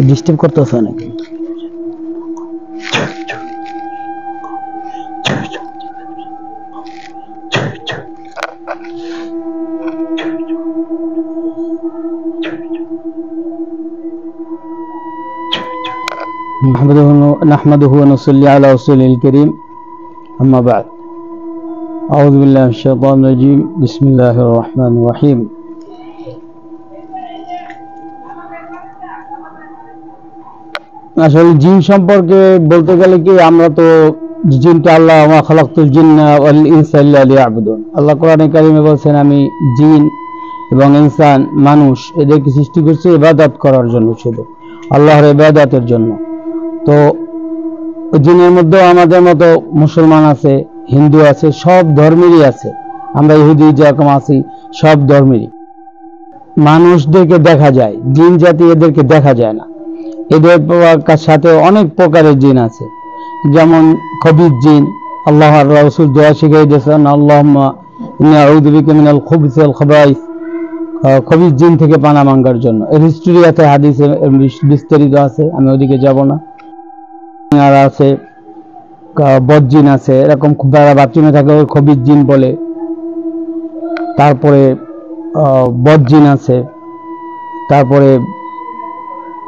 Disturb করতেছে নাকি? نحمده ونصلي على رسوله الكريم أما بعد أعوذ بالله من الشيطان الرجيم بسم الله الرحمن الرحيم আসলে জিন সম্পর্কে বলতে গেলে কি আমরা তো জিনটা আল্লাহ ওয়া খালাকতুল জিন্না ওয়াল ইনসা ইল্লা লিয়াবুদুন, আল্লাহ কোরআনে কারিমে বলেছেন আমি জিন এবং ইনসান মানুষ এদেরকে সৃষ্টি করছি ইবাদত করার জন্য, শুধু আল্লাহর ইবাদতের জন্য। তো জিনের মধ্যে আমাদের মতো মুসলমান আছে, হিন্দু আছে, সব ধর্মেরই আছে। আমরা ইহুদি যেরকম আছি সব ধর্মেরই। মানুষদেরকে দেখা যায়, জিন জাতি এদেরকে দেখা যায় না। এদের সাথে অনেক প্রকারের জিন আছে, যেমন খবিস জিন। আল্লাহ আর রাসূল দোয়া শিখিয়ে দিয়েছেন আল্লাহুম্মা ইন্নী আউযু বিকা মিনাল খুবুসি ওয়াল খাবাইস, খবিস জিন থেকে পানা মাঙ্গার জন্য। এর হিস্ট্রি আছে, হাদিসে বিস্তারিত আছে, আমি ওদিকে যাব না। আর আছে বদ জিন আছে, এরকম বাথরুমে থাকে ওই খবিস জিন বলে। তারপরে বদ জিন আছে, তারপরে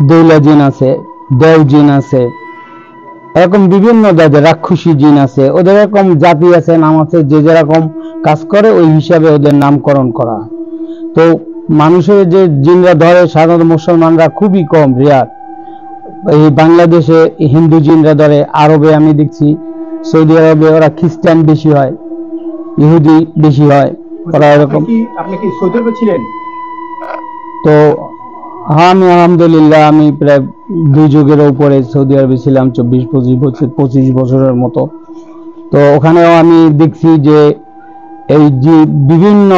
দৌলা জিন আছে, দেও জিন আছে, এরকম বিভিন্ন জাতের রাক্ষসী জিন আছে। ওদের এরকম জাতি আছে, নাম আছে, যে যেরকম কাজ করে ওই হিসাবে ওদের নামকরণ করা। তো মানুষের যে জিনরা ধরে সাধারণত মুসলমানরা খুবই কম, রেয়ার। এই বাংলাদেশে হিন্দু জিনরা ধরে, আরবে আমি দেখছি, সৌদি আরবে ওরা খ্রিস্টান বেশি হয়, ইহুদি বেশি হয়, ওরা এরকম। আপনি কি সৌদি আরবে ছিলেন? তো হ্যাঁ, আমি আলহামদুলিল্লাহ আমি প্রায় 2 যুগের উপরে সৌদি আরবে ছিলাম, 24-25 বছরের মতো। তো ওখানেও আমি দেখছি যে এই বিভিন্ন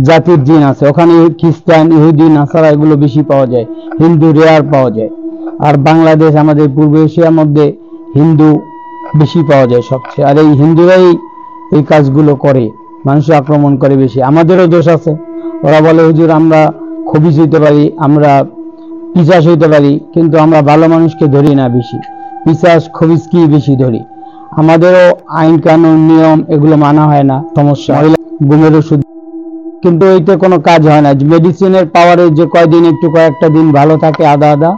জাতির জিন আছে ওখানে। খ্রিস্টান, ইহুদি, নাসারা এগুলো বেশি পাওয়া যায়, হিন্দু রেয়ার পাওয়া যায়। আর বাংলাদেশ, আমাদের পূর্ব এশিয়ার মধ্যে হিন্দু বেশি পাওয়া যায় সবচেয়ে। আর এই হিন্দুরাই এই কাজগুলো করে, মানুষ আক্রমণ করে বেশি। আমাদেরও দোষ আছে। ওরা বলে হুজুর আমরা খবিস হইতে পারি, আমরা পিশাচ হইতে পারি, কিন্তু আমরা ভালো মানুষকে ধরি না বেশি, পিশাচ খবিস কি বেশি ধরি। আমাদেরও আইন কানুন নিয়ম এগুলো মানা হয় না, সমস্যা। ঘুমের ওষুধ, কিন্তু এইতে কোনো কাজ হয় না। মেডিসিনের পাওয়ারে যে কয়দিন একটু কয়েকটা দিন ভালো থাকে, আধা আধা,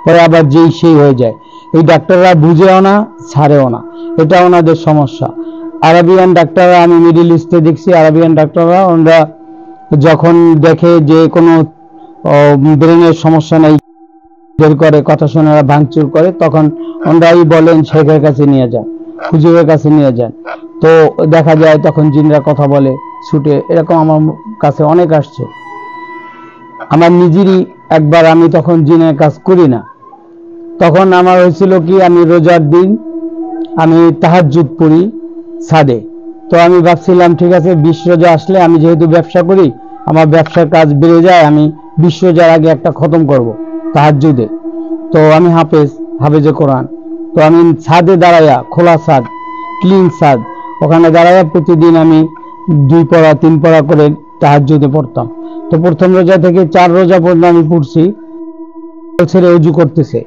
পরে আবার যেই সেই হয়ে যায়। এই ডাক্তাররা বুঝেও না, ছাড়েও না, এটা ওনাদের সমস্যা। আরবিয়ান ডাক্তাররা, আমি মিডিল ইস্টে দেখছি, আরবিয়ান ডাক্তাররা ওনারা যখন দেখে যে কোনো ব্রেনের সমস্যা নেই, বের করে কথা শোনা ভাঙচুর করে, তখন ওনারাই বলেন শেখের কাছে নিয়ে যান, হুজুরের কাছে নিয়ে যান। তো দেখা যায় তখন জিনরা কথা বলে ছুটে। এরকম আমার কাছে অনেক আসছে। আমার নিজেরই একবার, আমি তখন জিনের কাজ করি না, তখন আমার হয়েছিল কি, আমি রোজার দিন আমি তাহাজ্জুদ পড়ি ছাদে। তো আমি ভাবছিলাম ঠিক আছে 20 রোজা আসলে, আমি যেহেতু ব্যবসা করি, আমার ব্যবসার কাজ বেড়ে যায়, আমি 20 রোজার আগে একটা খতম করব তাহাজ্জুদে। তো আমি হাফেজে কোরআন। তো আমি ছাদে দাঁড়াইয়া, খোলা ছাদ, ক্লিন ছাদ, ওখানে দাঁড়াইয়া প্রতিদিন আমি 2 পড়া 3 পড়া করে তাহাজ্জুদে পড়তাম। তো প্রথম রোজা থেকে 4 রোজা পর্যন্ত আমি পড়ছি, ছেড়ে উজু করতেছে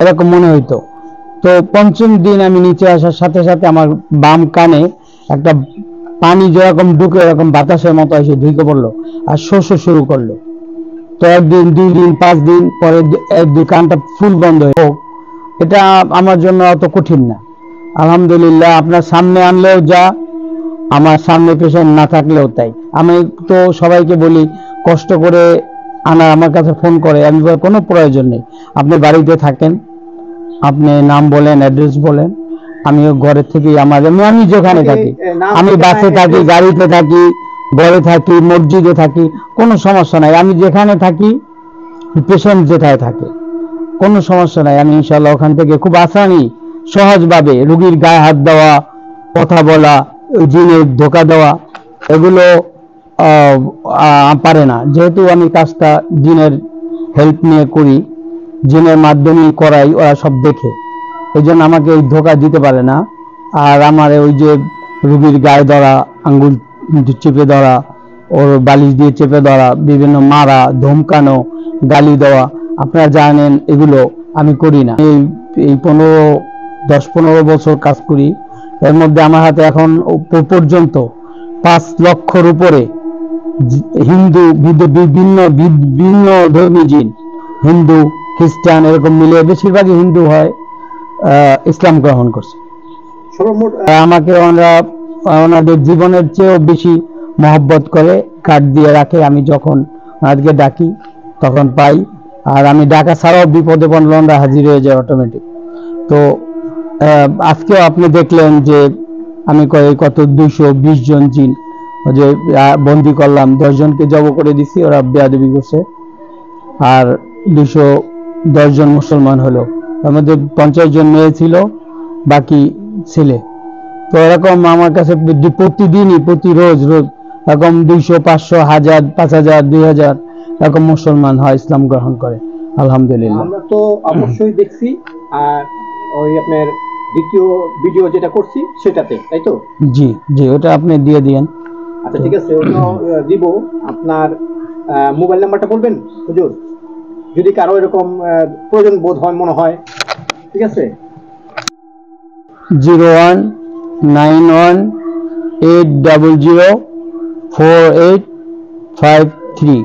এরকম মনে হইতো। তো 5ম দিন আমি নিচে আসার সাথে সাথে আমার বাম কানে একটা পানি যেরকম ঢুকে, এরকম বাতাসের মতো এসে ঢুকে পড়লো আর শোষো শুরু করলো। তো 1 দিন 2 দিন 5 দিন পরে 1-2 কানটা ফুল বন্ধ হয়ে হোক, এটা আমার জন্য অত কঠিন না। আলহামদুলিল্লাহ, আপনার সামনে আনলেও যা, আমার সামনে পেশেন্ট না থাকলেও তাই। আমি তো সবাইকে বলি কষ্ট করে আনা, আমার কাছে ফোন করে, আমি বলি কোনো প্রয়োজন নেই, আপনি বাড়িতে থাকেন, আপনি নাম বলেন, অ্যাড্রেস বলেন, আমি ঘরের থেকে আমি যেখানে থাকি, আমি বাসে থাকি, গাড়িতে থাকি, ঘরে থাকি, মসজিদে থাকি, কোনো সমস্যা নাই। আমি যেখানে থাকি, পেশেন্ট যেটায় থাকে, কোনো সমস্যা নাই। আমি ইনশাআল্লাহ ওখান থেকে খুব আসানি সহজভাবে রোগীর গায়ে হাত দেওয়া, কথা বলা, জিনের ধোকা দেওয়া, এগুলো পারে না। যেহেতু আমি কাজটা জিনের হেল্প নিয়ে করি, জিনের মাধ্যমে করাই, ওরা সব দেখে, এই জন্য আমাকে এই ধোকা দিতে পারে না। আর আমার ওই যে রোগীর গায়ে ধরা, আঙ্গুল চেপে ধরা, ওর বালিশ দিয়ে চেপে ধরা, বিভিন্ন মারা, ধমকানো, গালি দেওয়া, আপনারা জানেন এগুলো আমি করি না। এই 10-15 বছর কাজ করি, এর মধ্যে আমার হাতে এখন পর্যন্ত 5 লক্ষর উপরে হিন্দু, বিভিন্ন বিভিন্ন ধর্মী জিন, হিন্দু খ্রিস্টান এরকম মিলে বেশিরভাগই হিন্দু হয়, ইসলাম গ্রহণ করছে। আমাকে ওনাদের জীবনের চেয়েও বেশি মহব্বত করে, কার্ড দিয়ে রাখে। আমি যখন ওনাদেরকে ডাকি তখন পাই, আর আমি ডাকা ছাড়াও বিপদে পড়লে ওনারা হাজির হয়ে যায় অটোমেটিক। তো আজকেও আপনি দেখলেন যে আমি কত 220 জন জিন যে বন্দি করলাম, 10 জনকে জব করে দিছি, ওরা বেয়াদবি করছে, আর 210 জন মুসলমান হলো, তার মধ্যে 50 জন মেয়ে ছিল, বাকি ছেলে। তো এরকম আমার কাছে প্রতিদিনই, প্রতি রোজ এরকম 200, 500, 1000, 5000, 2000 এরকম মুসলমান হয়, ইসলাম গ্রহণ করে, আলহামদুলিল্লাহ। আমরা তো অবশ্যই দেখছি, আর ওই আপনার দ্বিতীয় ভিডিও যেটা করছি সেটাতে, তাই তো? জি জি, ওটা আপনি দিয়ে দিয়েন। আচ্ছা ঠিক আছে, ওটা দিব। আপনার মোবাইল নাম্বারটা বলবেন হুজুর, যদি কারো এরকম প্রয়োজন বোধ হয়, মনে হয়। ঠিক আছে, 0191800485 3